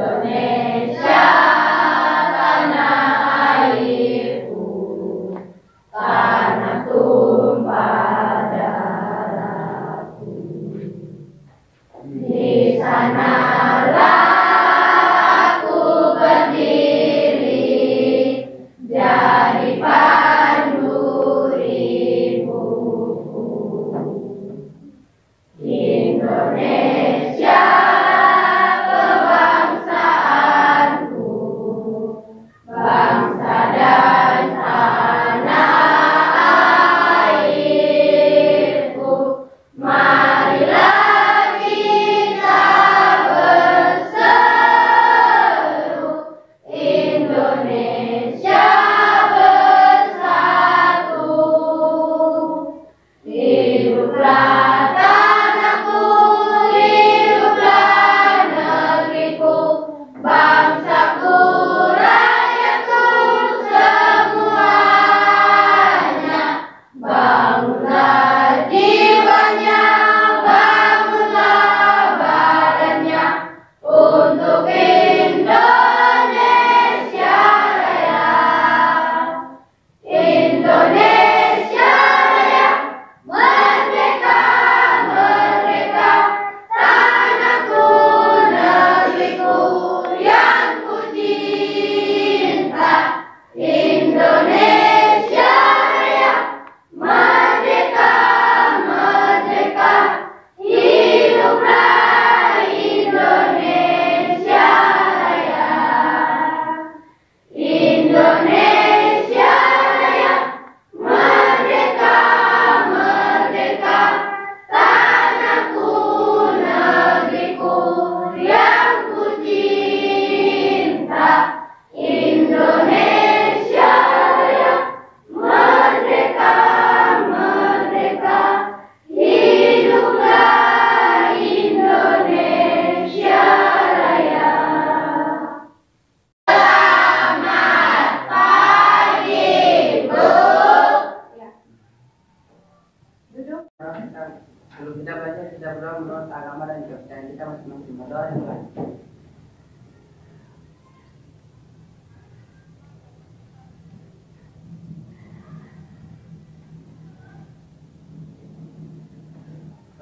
Indonesia tanah airku, tanah tumpah darahku. Di sanalah aku berdiri, jadi pandu ibuku. Indonesia kebangsaanku, bangsa dan tanah airku. Marilah kita berseru, Indonesia bersatu. Hiduplah tanahku, hiduplah negeriku, bangsaku, rakyatku semuanya. Bangunlah jiwanya, bangunlah badannya, untuk Indonesia Raya. Indonesia Raya, merdeka, merdeka, tanahku, negeriku yang ku cinta. Indonesia Raya, merdeka, merdeka, hiduplah Indonesia Raya. Indonesia Raya, merdeka, merdeka, tanahku, negeriku yang ku cinta. Indonesia Raya, merdeka, merdeka, hiduplah Indonesia Raya. Selamat pagi, Bu. Duduk. Sebelum kita belajar, kita berdoa menurut agama dan kepercayaan kita masing-masing. Berdoa yang baik.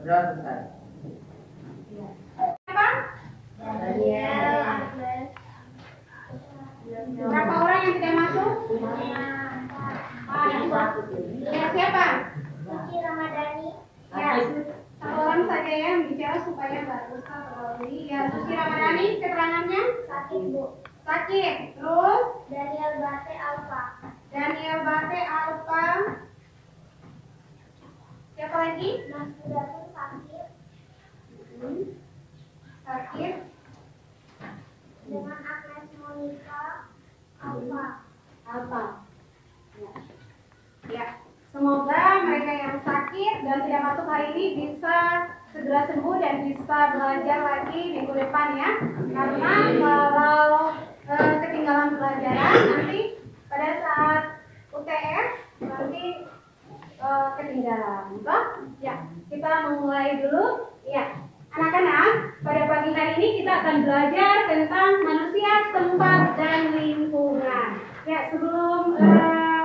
Berdoa selesai. Apa? Daniel. Berapa orang yang tidak masuk? Ya, siapa? Suci Ramadhani. Ya, satu orang saja yang bicara supaya Mbak Rusna terlebih. Ya, Suci Ramadhani, keterangannya? Sakit, Bu. Sakit. Terus? Daniel Bate Alfa. Daniel Bate Alfa. Siapa lagi? Mas Budatun sakit Sakit. dengan Agnes Monica Alfa. Alfa. Ya. Ya. Semoga mereka yang sakit dan tidak masuk hari ini bisa segera sembuh dan bisa belajar lagi minggu depan ya. Karena kalau ketinggalan pelajaran nanti pada saat UTS nanti ketinggalan. Toh? Ya, kita memulai dulu. Ya, anak-anak, pada pagi hari ini kita akan belajar tentang manusia, tempat, dan lingkungan. Ya, sebelum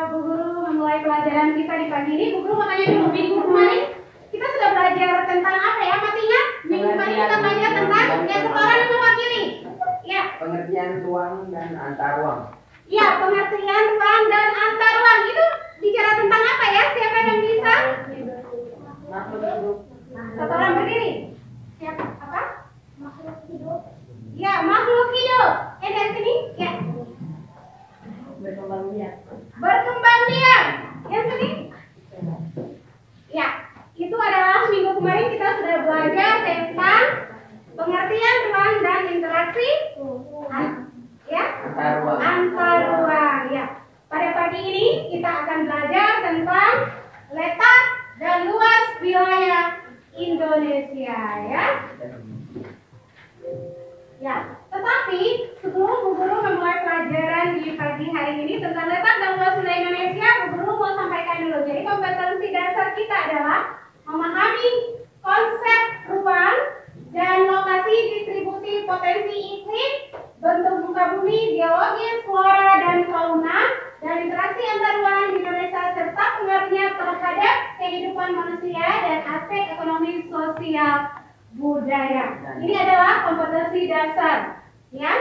Bu Guru memulai pelajaran kita di pagi ini, Bu Guru mau tanya dulu, minggu kemarin kita sudah belajar tentang apa ya? Masih ingat? Minggu kemarin kita belajar tentang ya setoran dan mewakili. Ya. Pengertian ruang dan antar ruang. Ya, pengertian ruang dan antar ruang itu bicara tentang apa ya? Siapa yang bisa? Makhluk hidup. Satu orang berdiri. Siapa? Apa? Makhluk hidup. Ya, makhluk hidup. Dari sini? Ya. Berkembang biak. Berkembang biak. Yang sini? Ya, itu adalah minggu kemarin kita sudah belajar tentang pengertian ruang dan interaksi. Ya, antar ruang. Ya. Pada pagi ini kita akan belajar tentang letak dan luas wilayah Indonesia, ya. Ya, tetapi sebelum Bu Guru memulai pelajaran di pagi hari ini tentang letak dan luas wilayah Indonesia, Bu Guru mau sampaikan dulu. Jadi kompetensi dasar kita adalah memahami konsep ruang dan lokasi distribusi potensi iklim pengaruhnya terhadap kehidupan manusia dan aspek ekonomi sosial budaya. Ini adalah kompetensi dasar, ya.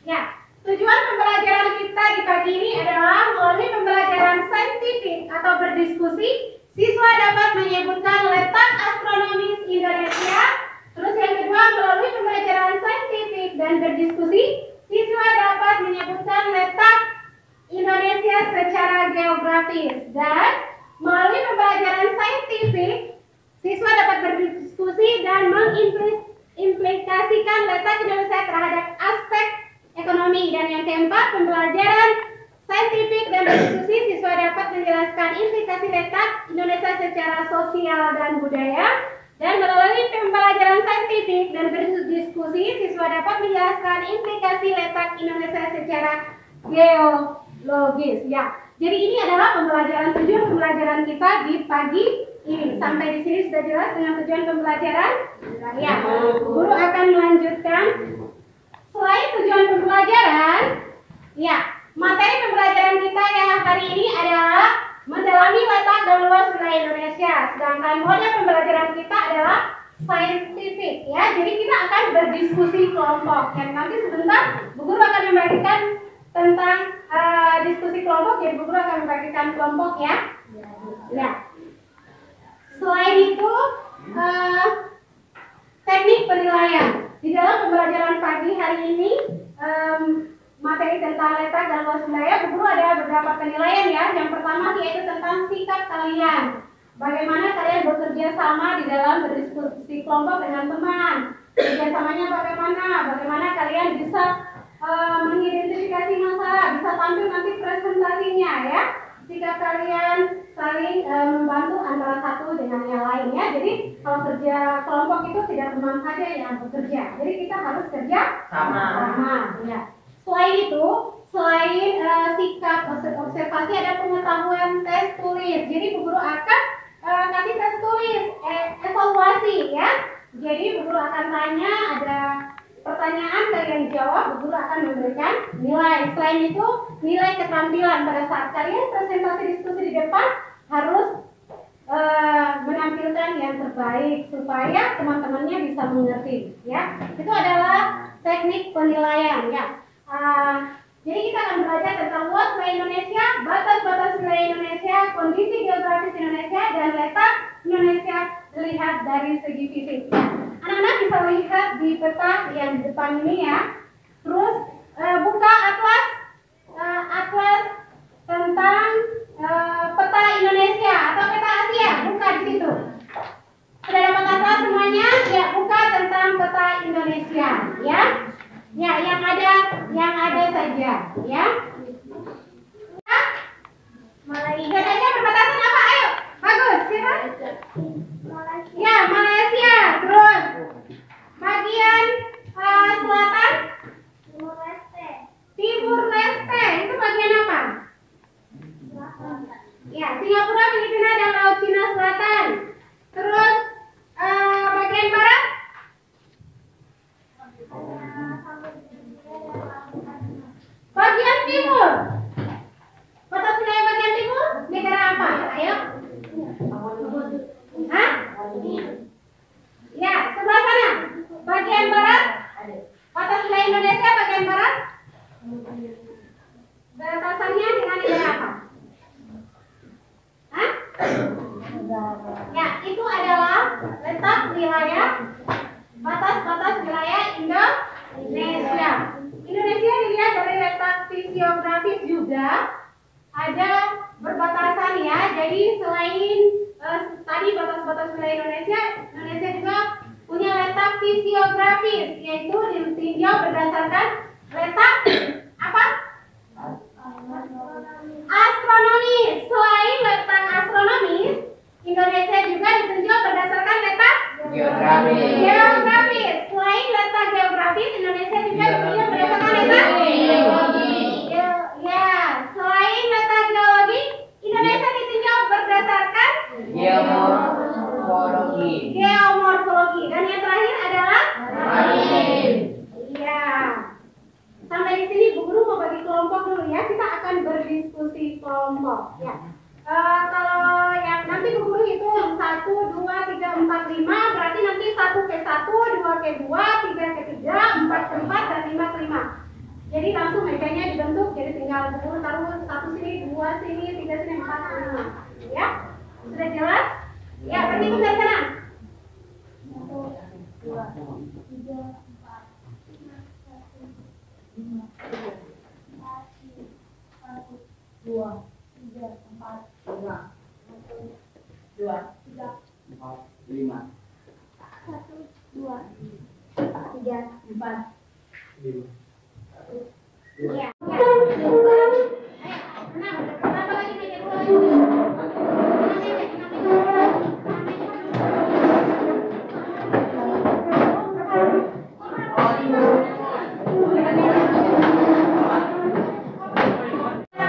Ya, tujuan pembelajaran kita di pagi ini adalah melalui pembelajaran saintifik atau berdiskusi, siswa dapat menyebutkan letak astronomis Indonesia. Terus yang kedua, melalui pembelajaran saintifik dan berdiskusi, siswa dapat menyebutkan letak Indonesia secara geografis. Dan melalui pembelajaran saintifik, siswa dapat berdiskusi dan mengimplikasikan letak Indonesia terhadap aspek ekonomi. Dan yang keempat, pembelajaran saintifik dan berdiskusi, siswa dapat menjelaskan implikasi letak Indonesia secara sosial dan budaya. Dan melalui pembelajaran saintifik dan berdiskusi, siswa dapat menjelaskan implikasi letak Indonesia secara geologis. Ya, jadi ini adalah tujuan pembelajaran kita di pagi ini. Sampai di sini sudah jelas dengan tujuan pembelajaran? Ya, guru akan melanjutkan. Selain tujuan pembelajaran, ya, materi pembelajaran kita yang hari ini adalah mendalami letak dan luas wilayah Indonesia. Sedangkan mode pembelajaran kita adalah saintifik, ya. Jadi kita akan berdiskusi kelompok. Dan nanti sebentar Bu Guru akan membagikan tentang diskusi kelompok. Jadi Bu Guru akan membagikan kelompok, ya. Ya. Selain itu, teknik penilaian. Di dalam pembelajaran pagi hari ini, materi tentang letak dan luas wilayah, Bu Guru ada beberapa penilaian, ya. Yang pertama yaitu tentang sikap kalian. Bagaimana kalian bekerja sama di dalam berdiskusi kelompok dengan teman. Kerjasamanya bagaimana kalian bisa mengidentifikasi masalah, bisa tampil nanti presentasinya, ya. Sikap kalian saling membantu antara satu dengan yang lainnya. Jadi kalau kerja kelompok itu tidak teman saja yang bekerja. Jadi kita harus kerja sama, ya. Selain itu, selain sikap observasi, ada pengetahuan tes tulis. Jadi Bu Guru akan kasih tes tulis, evaluasi, ya. Jadi Bu Guru akan tanya, ada pertanyaan, kalian jawab, Bu Guru akan memberikan nilai. Selain itu, nilai keterampilan pada saat kalian presentasi diskusi di depan harus menampilkan yang terbaik supaya teman-temannya bisa mengerti, ya. Itu adalah teknik penilaian, ya. Jadi kita akan belajar tentang luas wilayah Indonesia, batas-batas wilayah Indonesia, kondisi geografis Indonesia, dan letak Indonesia dilihat dari segi fisik. Anak-anak bisa lihat di peta yang di depan ini, ya. Terus buka atlas tentang peta Indonesia atau peta Asia, buka di situ. Sudah dapat atlas semuanya? Ya, buka tentang peta Indonesia, ya. Ya, yang ada saja, ya. Indonesia perbatasan apa? Ayo, bagus, siapa? Ya, Malaysia. Terus bagian selatan, Timur Leste. Itu bagian apa? Ya, Singapura, Filipina, dan Laut Cina Selatan. Terus bagian barat, bagian timur. Batas wilayah bagian timur negara apa? Ayo. Hah? Ya, sebelah sana. Bagian barat. Batas wilayah Indonesia bagian barat. Batasannya dengan negara apa? Hah? Ya, itu adalah letak wilayah, batas-batas wilayah Indonesia. Indonesia dilihat dari letak fisiografis juga ada berbatasan, ya. Jadi selain tadi batas-batas wilayah Indonesia, Indonesia juga punya letak fisiografis, yaitu ditinjau berdasarkan letak apa? Astronomis. Selain letak astronomis, Indonesia juga ditinjau berdasarkan letak geografis. Selain letak geografis, Indonesia juga ditinjau berdasarkan letak geologi. Ya, selain letak geologi, Indonesia ditinjau berdasarkan geomorfologi. Dan yang terakhir adalah marin. Iya. Sampai di sini Bu Guru mau bagi kelompok dulu, ya. Kita akan berdiskusi kelompok, ya. 4, 5, berarti nanti 1 ke 1, 2 ke 2, 3 ke 3, 4 ke 4, dan 5 ke 5. Jadi langsung mejanya dibentuk, jadi tinggal taruh 1 sini, 2 sini, 3 sini, 4, 5. Ya? Sudah jelas? Ya, berarti dari sana. 1, 2, 3, 4, 5, 2, 3, 4, 5, 2, 4, 5. 1, 2, 3, 4. Ya. Ayo, enam. Tambah lagi meja 2.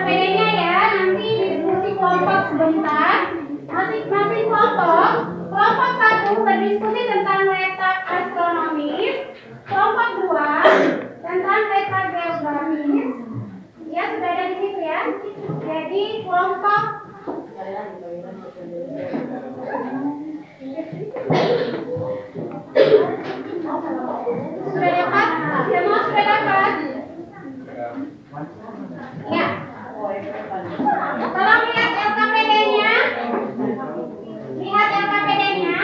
Bedanya ya, nanti diskusi kelompok sebentar. Masing-masing kelompok 1 berdiskusi tentang letak astronomis, kelompok 2 tentang letak geografis. Ya, sudah ada di situ ya. Jadi kelompok sudah dapat? Semua sudah dapat? Ya. Tolong lihat LKPD-nya. Lihat LKPD-nya.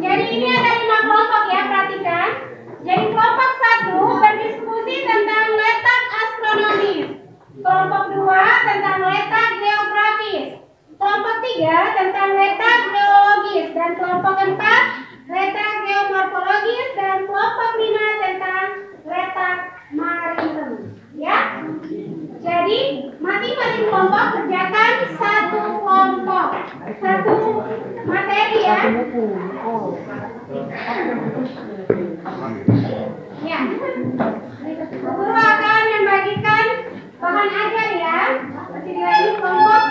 Jadi ini ada 5 kelompok ya, perhatikan. Jadi kelompok 1 berdiskusi tentang letak astronomis. Kelompok 2 tentang letak geografis. Kelompok 3 tentang letak geologis. Dan kelompok 4 letak geomorfologis. Dan kelompok 5 tentang letak maritim. Ya. Jadi masing-masing kelompok kerjakan 1 kelompok, 1 materi ya. Ya. Guru akan membagikan bahan ajar ya. Sediain kelompok.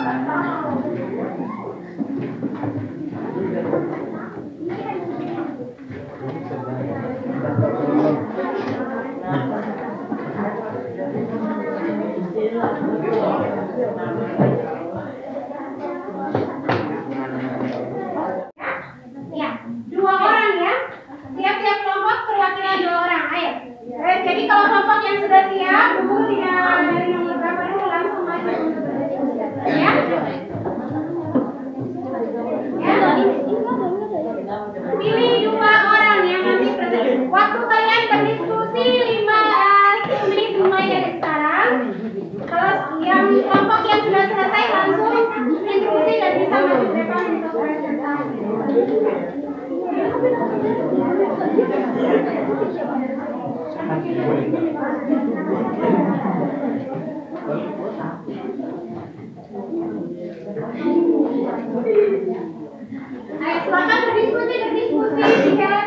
Ya, 2 orang ya. Tiap-tiap kelompok perwakilan 2 orang. Ayo. Jadi kalau kelompok yang sudah siap, guru tidak dari nomor berapa dulu langsung maju untuk berdiskusi. Ya. Ya. Pilih 2 orang yang nanti waktu kalian berdiskusi 15 menit dimulai dari sekarang. Kalau yang kelompok yang sudah selesai langsung instruksi dan bisa maju ke depan untuk presentasi. Ayo silakan berdiskusi, bicara.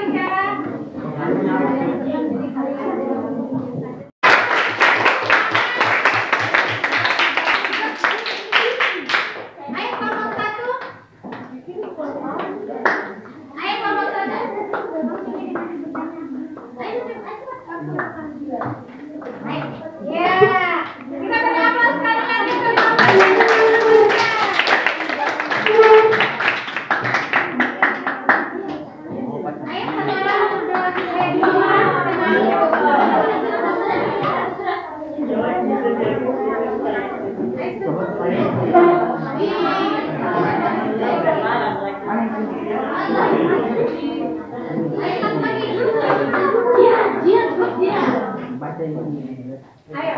Ayo,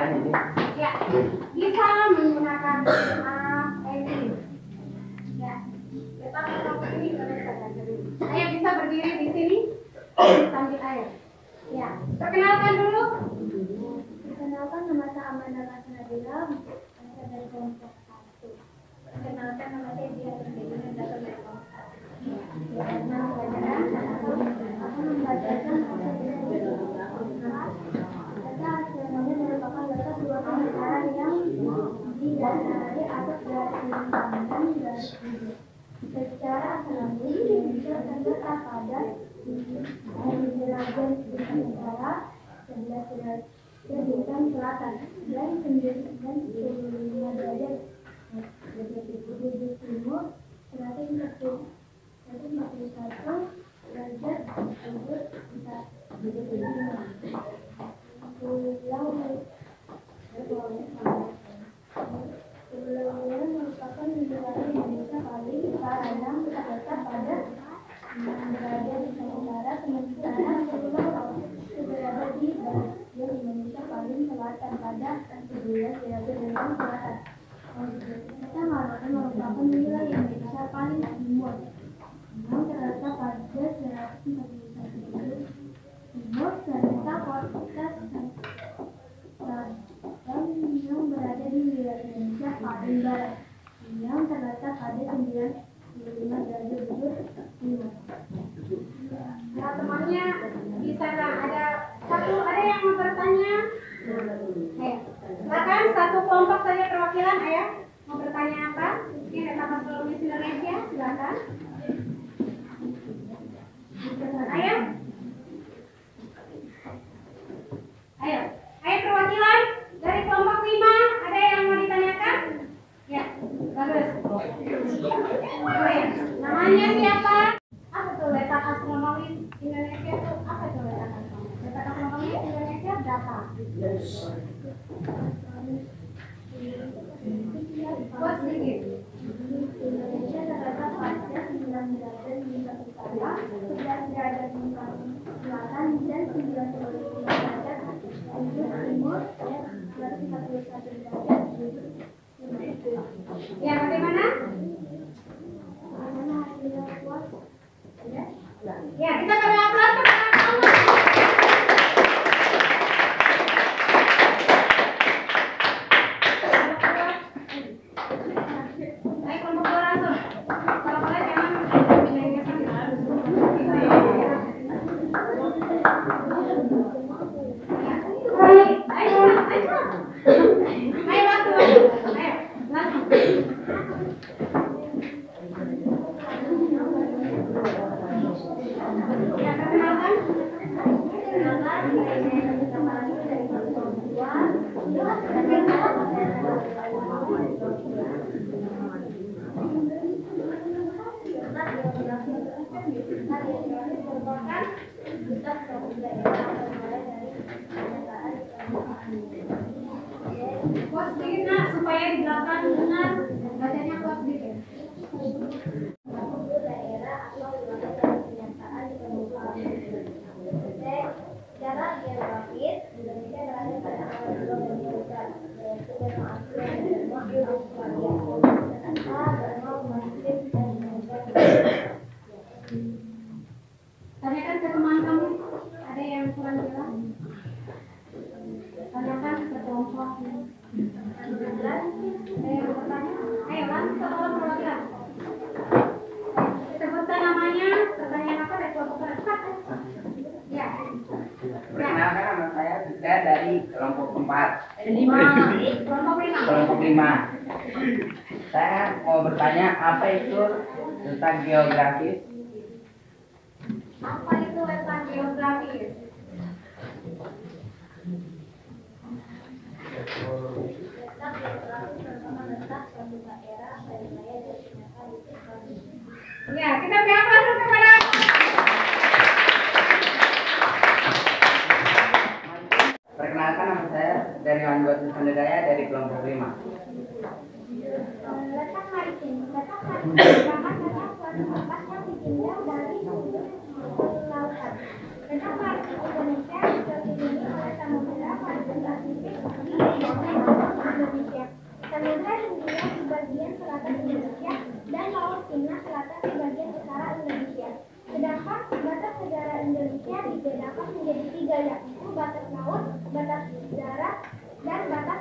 ya, bisa menggunakan ini. Ya, kita ini ayo bisa berdiri di sini sambil air. Ya, perkenalkan dulu. Perkenalkan, nama saya Amanda Nabila, saya dari kelompok 1. Perkenalkan, nama saya Dia Terdewi dan dari kelompok 1. Karena pelajaran aku membacakan astronomi merupakan letak 2 pembicaraan yang didasari atas garis lingkaran dan secara astronomi bisa terletak pada derajat bintang utara, 11 derajat bintang selatan, dan 95 derajat bujur timur, 141 derajat tersebut bisa Pulau merupakan wilayah Indonesia paling paling terletak pada 9 derajat di utara, sementara pulau berada di bagian Indonesia paling selatan pada 11 derajat dari selatan. Kita merupakan wilayah Indonesia paling timur yang terletak pada 141 timur serta kota yang berada di wilayah Indonesia paling barat yang terletak pada 95 derajat timur. Nah, temannya bisa ada yang mau bertanya? Silakan satu kelompok saja perwakilan, ayah. Mau bertanya apa? Ini ada Kakak Kolonial Indonesia, silakan. Ayo. Ayo perwakilan dari kelompok 5, ada yang mau ditanyakan? Ya, bagus. Namanya siapa? Apa tuh letak astronomi Indonesia itu? Apa itu letak astronomi? Letak astronomi Indonesia berapa? Buat sedikit. Indonesia terletak pada 9 derajat di utara, 11 derajat di selatan, dan 95 derajat di timur, dan 141 derajat di timur. Ya, bagaimana? Bagaimana hasilnya puas? Ya, kita beri aplaus kepada Allah. Baik, kelompok 2 langsung. Kalau boleh jangan pindah-pindah sana. Ayo, langsung. Ya, perkenalkan. Kuat sedikit nak, supaya di belakang dengar bacanya kuat sedikit. Secara geografis, Indonesia berada pada awal pulau dan benua Tanyakan ke teman kamu, ada yang kurang jelas? Tanyakan ke kelompok. Ada yang bertanya? Ayo langsung ke kelompok perwakilan. Sebutkan namanya, pertanyaan apa dari kelompok perwakilan? Ya. Perkenalkan nama saya dari kelompok 4. Kelompok 5. Saya mau bertanya apa itu tentang geografis? Apa itu letak geografis? letak geografis merupakan letak suatu daerah pada wilayah destinasi itu. Ya, kita beri aplaus kepada Perkenalkan nama saya dari Wanbuat Sandadaya dari kelompok 5. Letak maritim merupakan letak suatu tempat yang ditinjau dari lautan. Letak maritim Indonesia dikelilingi oleh Samudra Pasifik di Indonesia, Samudra Hindia di bagian selatan Indonesia, dan Laut Cina Selatan di bagian utara Indonesia. Sedangkan batas negara Indonesia dibedakan menjadi 3, yaitu batas laut, batas darat, dan batas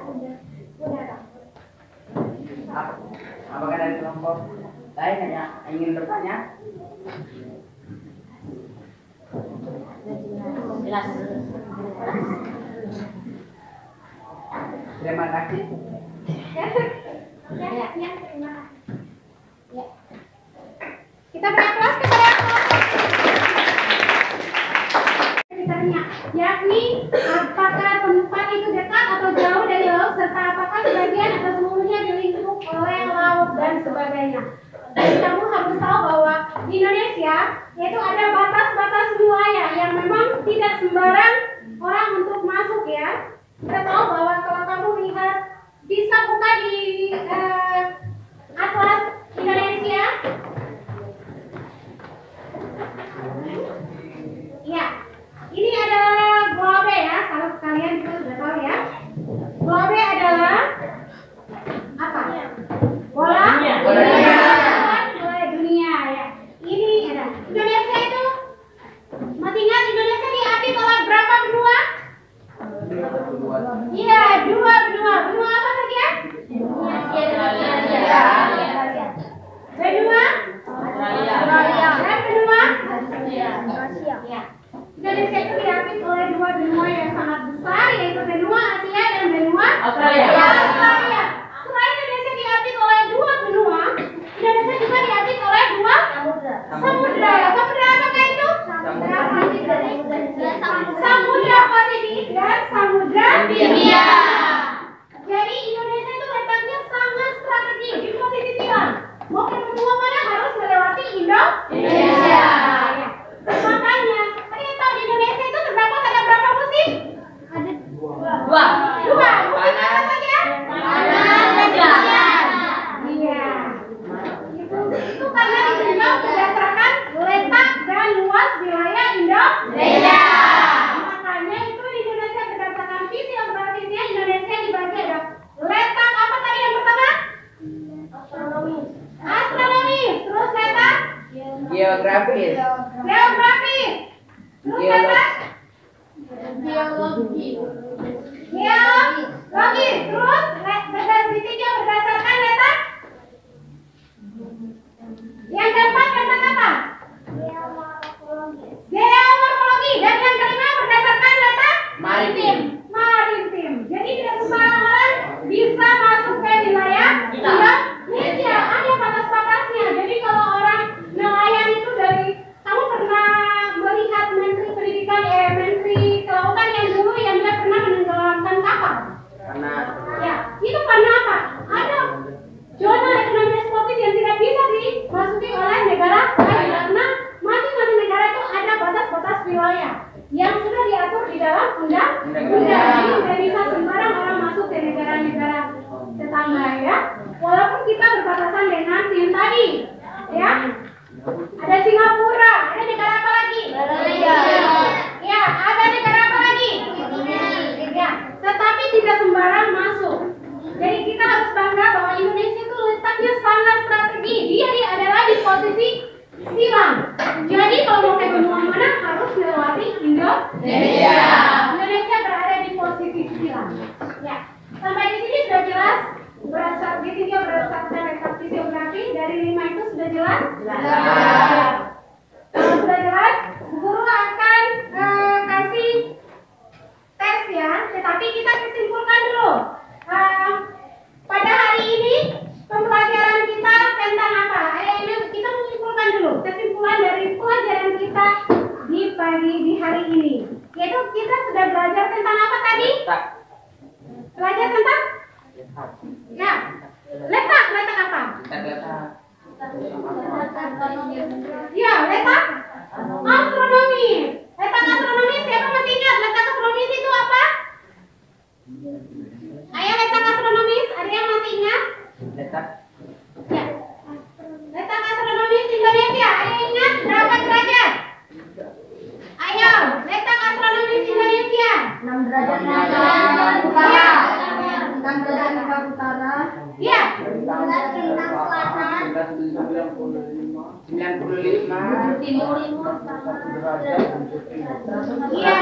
udara. Apakah dari kelompok lain hanya ingin bertanya? Jelas. Terima kasih. Ya, terima kasih. ya. Kita beri aplaus kepada sekitarnya, yakni apakah tempat itu dekat atau jauh dari laut, serta apakah sebagian atau seluruhnya dilingkup oleh laut dan sebagainya. Dan kamu harus tahu bahwa di Indonesia yaitu ada batas tidak sembarang orang untuk masuk ya. Kita tahu bahwa kalau kamu lihat, bisa buka di atlas Indonesia. Ya, ini ada globe ya. Kalau kalian juga sudah tahu ya. Globe adalah apa? Bola dunia. Bola dunia ya. Ini ada Indonesia itu. Masih ingat Indonesia diapit oleh berapa benua? Iya, dua benua. Benua apa saja? Benua dan benua ya. Indonesia itu diapit oleh dua benua yang sangat besar, yaitu benua Asia dan benua Australia. Selain Indonesia diapit oleh dua benua, Indonesia juga diapit oleh dua samudra. Samudra apakah itu? Samudra Pasifik dan Samudra Hindia. Jadi Indonesia itu letaknya sangat strategis di posisi silang. Mau ke benua mana harus melewati Indonesia. Makanya, kalian tahu di Indonesia itu terdapat ada berapa musim? Ada dua. Musim apa saja? Panas dan hujan. Iya. Itu karena ditinjau berdasarkan letak dan luas wilayah Indonesia. Makanya itu di Indonesia berdasarkan fisiografinya Indonesia dibagi ada letak apa tadi yang pertama? Astronomis. Terus letak? Geografis. Terus letak? Geologi. Terus ditinjau berdasarkan letak? Yang keempat letak apa? Geomorfologi. Dan yang kelima berdasarkan letak? Maritim. Jadi tidak sembarang orang bisa masuk ke wilayah Indonesia. Ada batas-batasnya. Jadi kalau orang nelayan itu dari, kamu pernah melihat Menteri Pendidikan, Menteri Kelautan yang dulu yang dia pernah menenggelamkan kapal? Ya, itu karena apa? Ada zona ekonomi eksklusif yang tidak bisa dimasuki oleh negara lain karena masing-masing negara itu ada batas-batas wilayah yang sudah diatur di dalam undang-undang. Jadi tidak bisa sembarang orang masuk ke negara-negara tetangga ya. Walaupun kita berbatasan dengan yang tadi, ya. Ada Singapura, ada negara apa lagi? Ya, ada negara apa lagi? Ya, tetapi tidak sembarang masuk. Jadi kita harus bangga bahwa Indonesia itu letaknya sangat strategi. Dia adalah di posisi silang. Jadi kalau mau ke benua mana harus melewati Indonesia. Indonesia berada di posisi silang. Ya, sampai di sini sudah jelas. Ditinjau berdasarkan letak fisiografi dari 5 itu sudah jelas? Jelas. Kalau sudah jelas, guru akan kasih tes ya. Tetapi kita kesimpulkan dulu. Pada hari ini pembelajaran kita tentang apa? Ini kita menyimpulkan dulu. Kesimpulan dari pelajaran kita di hari ini. Yaitu kita sudah belajar tentang apa tadi? Belajar tentang? Ya, letak apa? Ya, letak astronomi. Letak astronomi, siapa masih ingat letak astronomis itu apa? Ayo letak astronomis, ada yang masih ingat? Ya. Letak astronomis Indonesia, ada yang ingat berapa derajat? Ayo, letak astronomis Indonesia. 6 derajat Ya. 6 derajat utara. Ya. 11 bintang selatan. 95. Timur. Iya,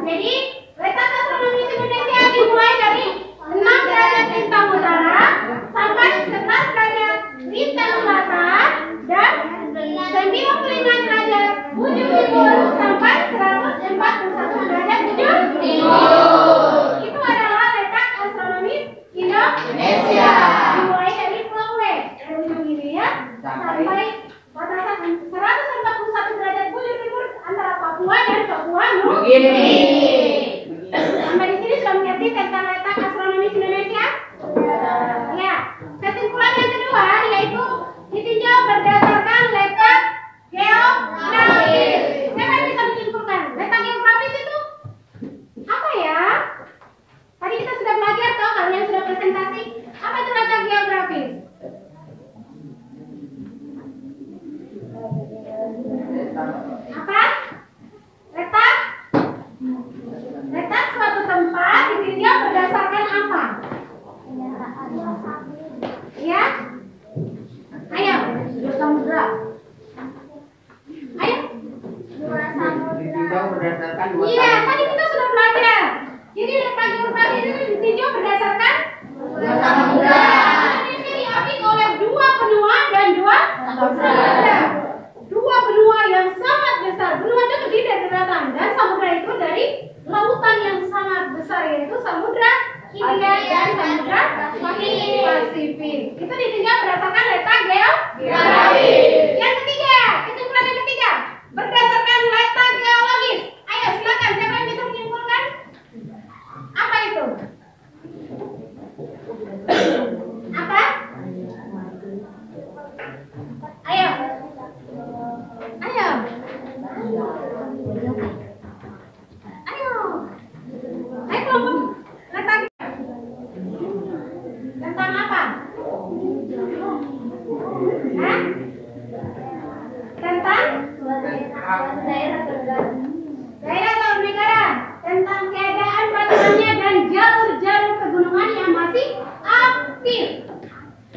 jadi letak astronomis Indonesia dimulai dari 6 derajat bintang utara sampai 11 derajat bintang selatan dan 95 derajat bujur timur sampai 141 derajat bujur timur. Itu adalah letak astronomis Indonesia. Dimulai dari Pulau W, dari ujung ini ya, sampai batasan 141 derajat bujur timur antara Papua dan Papua Nugini. Sampai di sini berdasarkan Samudra. Indonesia diapit oleh dua benua dan dua samudra. Dua benua yang sangat besar. Benua itu terdiri dari daratan dan samudra itu dari lautan yang sangat besar, yaitu Samudra Hindia dan Samudra Pasifik. Itu ditinjau berdasarkan letak geografi. Yang ketiga, kesimpulan yang ketiga, berdasarkan letak geologis. Ayo silakan, siapa yang bisa menyimpulkan? Apa itu? Apa? Ayo. Ayo. Ayo. Ayo kelompok letak. Tentang apa? Hah? Tentang daerah atau negara, tentang keadaan batuannya dan jalur-jalur pegunungan yang masih aktif.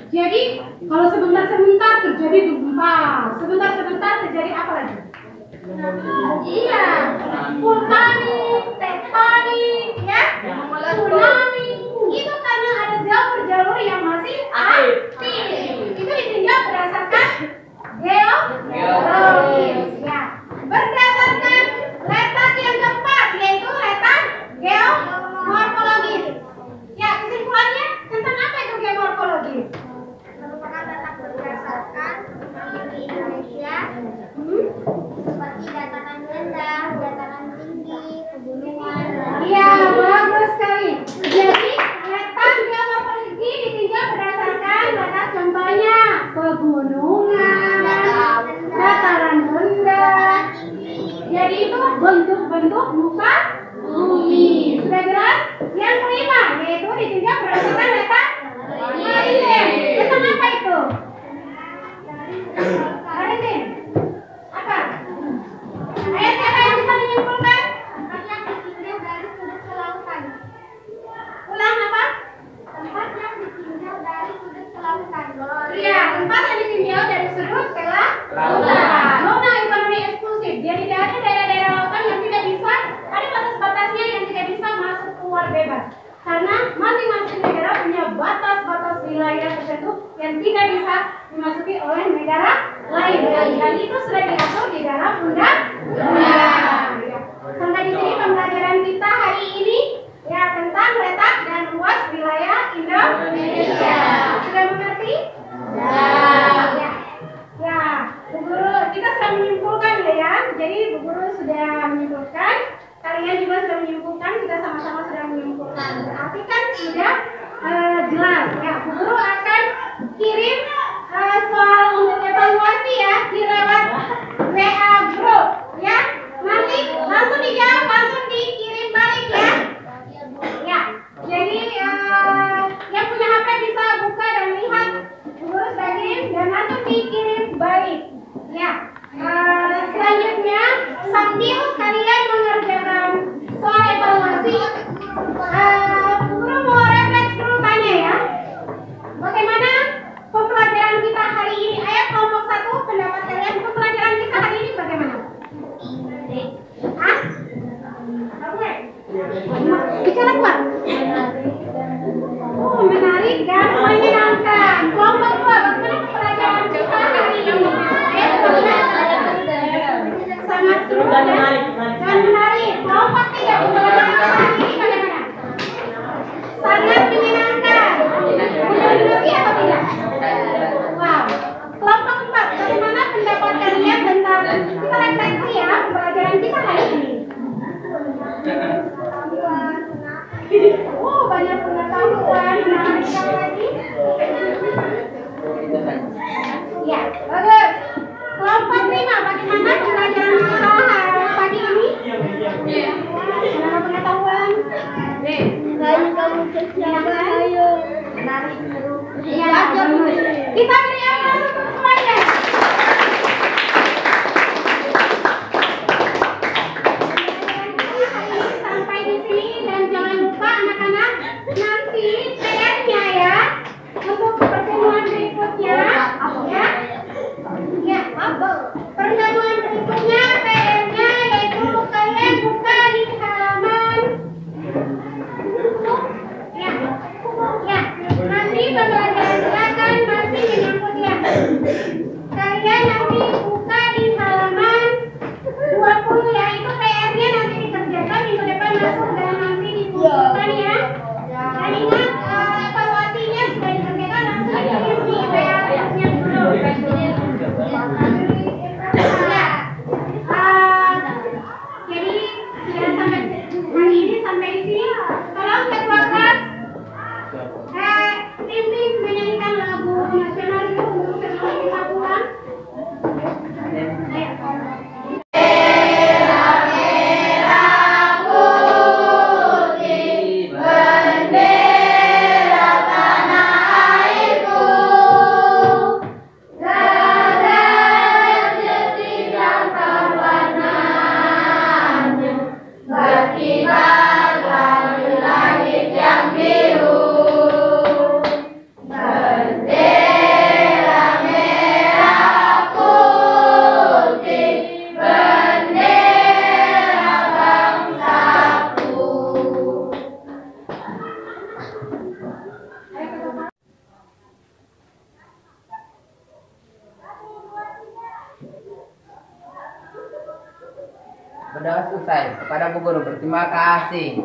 Jadi kalau sebentar-sebentar terjadi gempa, sebentar-sebentar terjadi apa lagi? Iya, vulkanik, tektonik, ya, tsunami. Itu karena ada jalur-jalur yang masih aktif. Itu ditinjau berdasarkan geologis, ya. Berdasarkan letak yang keempat, yaitu letak geomorfologis. Ya, kesimpulannya tentang apa itu geomorfologis? Merupakan letak berdasarkan di Indonesia seperti dataran rendah, dataran tinggi, pegunungan. Iya, bagus sekali. Jadi letak geomorfologi ditinjau berdasarkan letak, contohnya pegunungan, dataran rendah. Jadi itu bentuk-bentuk muka bumi. Sudah jelas? Yang kelima yaitu ditinjau berdasarkan letak maritim. Tentang apa itu? Maritim. Apa? Ayo siapa yang bisa menyimpulkan? Tempat yang ditinjau dari sudut kelautan. Ulang apa? Tempat yang ditinjau dari sudut kelautan. Iya, tempat yang ditinjau dari sudut lautan. Zona ekonomi eksklusif. Jadi ada daerah-daerah lautan yang tidak bisa, ada batas-batasnya yang tidak bisa masuk keluar bebas. Karena masing-masing negara punya batas-batas wilayah tertentu yang tidak bisa dimasuki oleh negara lain. Dan itu sudah diatur di dalam undang-undang. Sampai di sini pembelajaran kita hari ini ya tentang letak dan luas wilayah Indonesia. Sudah mengerti? Ya. Ya, Bu Guru, kita sudah menyimpulkan ya. Jadi Bu Guru sudah menyimpulkan, kalian juga sudah menyimpulkan, kita sama-sama sudah menyimpulkan. Berarti kan sudah jelas ya. Bu Guru akan kirim soal untuk evaluasi ya di lewat WA group ya. Nanti langsung dijawab, langsung dikirim balik ya. Ya, jadi yang punya HP bisa buka dan lihat Bu Guru sudah kirim dan langsung dikirim balik. Ya, selanjutnya sambil kalian mengerjakan soal evaluasi, Bu Guru mau refresh dulu tanya ya. Bagaimana pembelajaran kita hari ini? Ayo kelompok 1, pendapat kalian pembelajaran kita hari ini bagaimana? Hah? Bicara kuat. Oh, menarik dan menyenangkan. Kelompok 2, bagaimana pembelajaran kita hari ini? Sangat seru dan menarik. Kelompok 3, pembelajaran kita hari ini bagaimana? Sangat menyenangkan. Mengerti atau tidak? Wow. Kelompok 4, bagaimana pendapat kalian tentang kita refleksi ya pembelajaran kita hari ini? Oh, banyak pengetahuan. Menarik sekali lagi. Ya, bagus. Kelompok 5, bagaimana pembelajaran kita pagi ini? Menambah pengetahuan. Kamu kesiapan. Ayo. Menarik seru. Ya, kita beri aplaus untuk semuanya. Sampai di sini dan jangan lupa anak-anak nanti PR-nya ya untuk pertemuan berikutnya ya. Ya, pertemuan berikutnya PR-nya yaitu kalian buka di halaman ya. Dan ingat evaluasinya sudah dikerjakan langsung dikirim di WA-nya dulu. Ya. Jadi sudah sampai hari ini sampai di sini. Tolong ketua kelas tim menyanyikan lagu nasional itu untuk sebelum kita pulang. Sudah selesai. Kepada Bu Guru, berterima kasih.